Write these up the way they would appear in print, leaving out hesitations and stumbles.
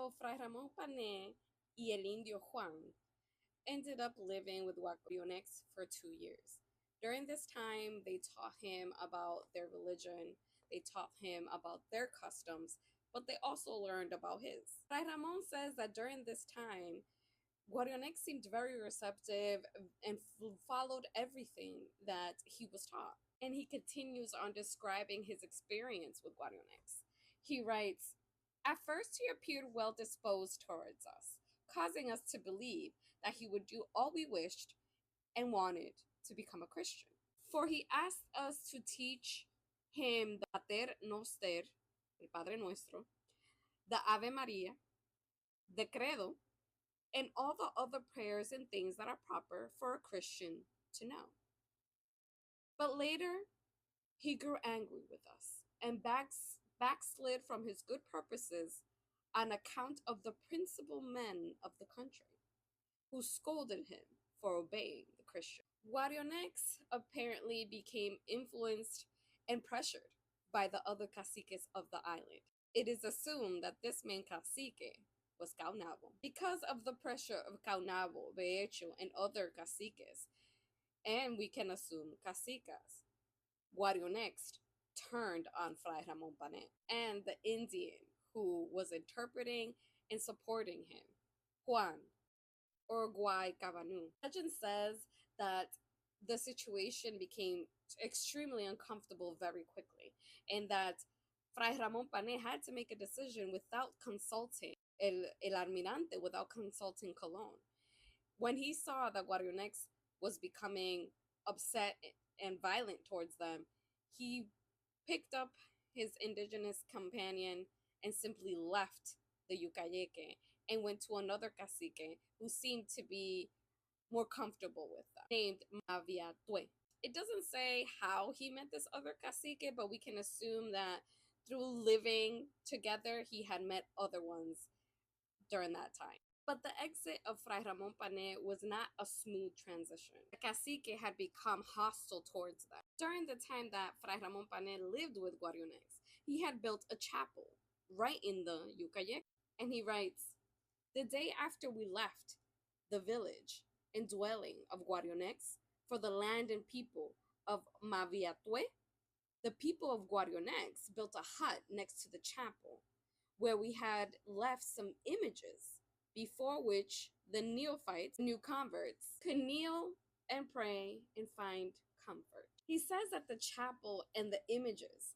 So Fray Ramon Pané y el Indio Juan ended up living with Guarionex for 2 years. During this time, they taught him about their religion, they taught him about their customs, but they also learned about his. Fray Ramon says that during this time, Guarionex seemed very receptive and followed everything that he was taught. And he continues on describing his experience with Guarionex. He writes, "At first, he appeared well disposed towards us, causing us to believe that he would do all we wished and wanted to become a Christian. For he asked us to teach him the Pater Noster, el Padre Nuestro, the Ave Maria, the Credo, and all the other prayers and things that are proper for a Christian to know. But later, he grew angry with us and backslid from his good purposes on account of the principal men of the country, who scolded him for obeying the Christian." Guarionex apparently became influenced and pressured by the other caciques of the island. It is assumed that this main cacique was Caunabo. Because of the pressure of Caunabo, Beecho, and other caciques, and we can assume cacicas, Guarionex turned on Fray Ramon Pané and the Indian who was interpreting and supporting him, Juan, or Guay Cabanu. Legend says that the situation became extremely uncomfortable very quickly, and that Fray Ramon Pané had to make a decision without consulting el almirante, without consulting Colon. When he saw that Guarionex was becoming upset and violent towards them, he picked up his indigenous companion and simply left the Yucayeque and went to another cacique who seemed to be more comfortable with them, named Maviatue. It doesn't say how he met this other cacique, but we can assume that through living together, he had met other ones during that time. But the exit of Fray Ramon Pané was not a smooth transition. The cacique had become hostile towards them. During the time that Fray Ramon Pané lived with Guarionex, he had built a chapel right in the Yucayec. And he writes, "The day after we left the village and dwelling of Guarionex for the land and people of Maviatue, the people of Guarionex built a hut next to the chapel where we had left some images before which the neophytes, new converts, could kneel and pray and find comfort." He says that the chapel and the images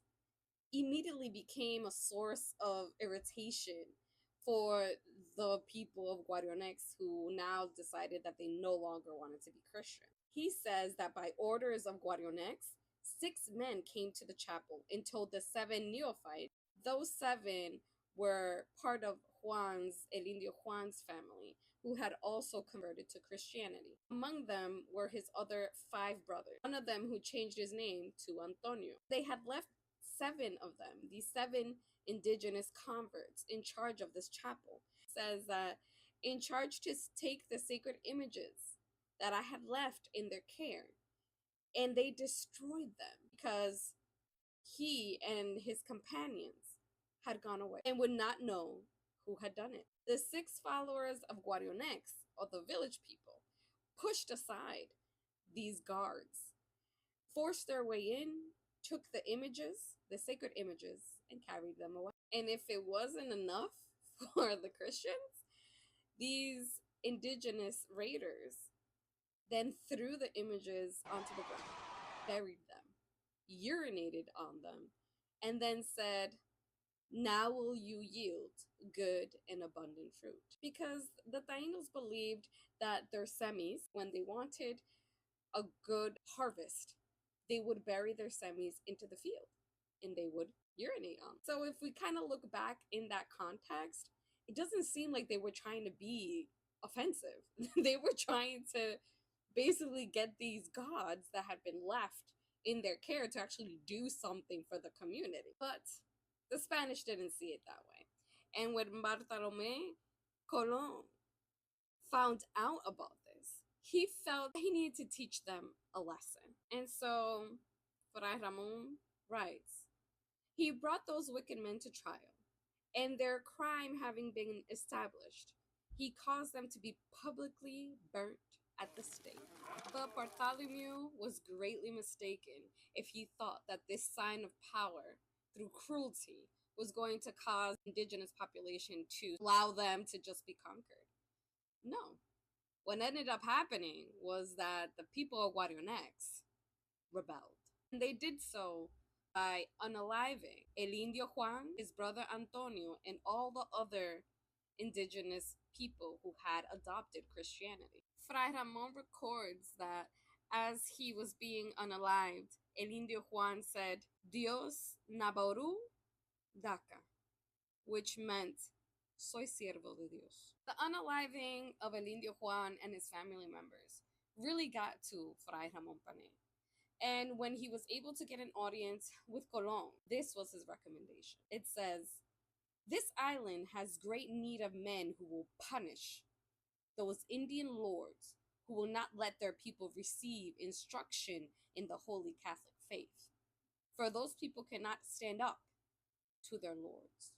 immediately became a source of irritation for the people of Guarionex, who now decided that they no longer wanted to be Christian. He says that by orders of Guarionex, 6 men came to the chapel and told the 7 neophytes. Those 7 were part of Juan's, El Indio Juan's family, who had also converted to Christianity. Among them were his other 5 brothers, one of them who changed his name to Antonio. They had left 7 of them, these 7 indigenous converts, in charge of this chapel. It says that in charge to take the sacred images that I had left in their care, and they destroyed them because he and his companions had gone away and would not know who had done it. The 6 followers of Guarionex, or the village people, pushed aside these guards, forced their way in, took the images, the sacred images, and carried them away. And if it wasn't enough for the Christians, these indigenous raiders then threw the images onto the ground, buried them, urinated on them, and then said, "Now will you yield good and abundant fruit." Because the Tainos believed that their semis, when they wanted a good harvest, they would bury their semis into the field and they would urinate on. So if we kind of look back in that context, it doesn't seem like they were trying to be offensive. They were trying to basically get these gods that had been left in their care to actually do something for the community. But the Spanish didn't see it that way. And when Bartolomé Colón found out about this, he felt he needed to teach them a lesson. And so Fray Ramon writes, "He brought those wicked men to trial and their crime having been established, he caused them to be publicly burnt at the stake. But Bartholomew was greatly mistaken if he thought that this sign of power through cruelty was going to cause indigenous population to allow them to just be conquered. No. What ended up happening was that the people of Guarionex rebelled. And they did so by unaliving El Indio Juan, his brother Antonio, and all the other indigenous people who had adopted Christianity. Fray Ramon records that as he was being unalived, El Indio Juan said, Dios Nabaru Daca, which meant, Soy siervo de Dios. The unaliving of El Indio Juan and his family members really got to Fray Ramon Pané. And when he was able to get an audience with Colón, this was his recommendation. It says, this island has great need of men who will punish those Indian lords who will not let their people receive instruction in the Holy Catholic faith. For those people cannot stand up to their lords.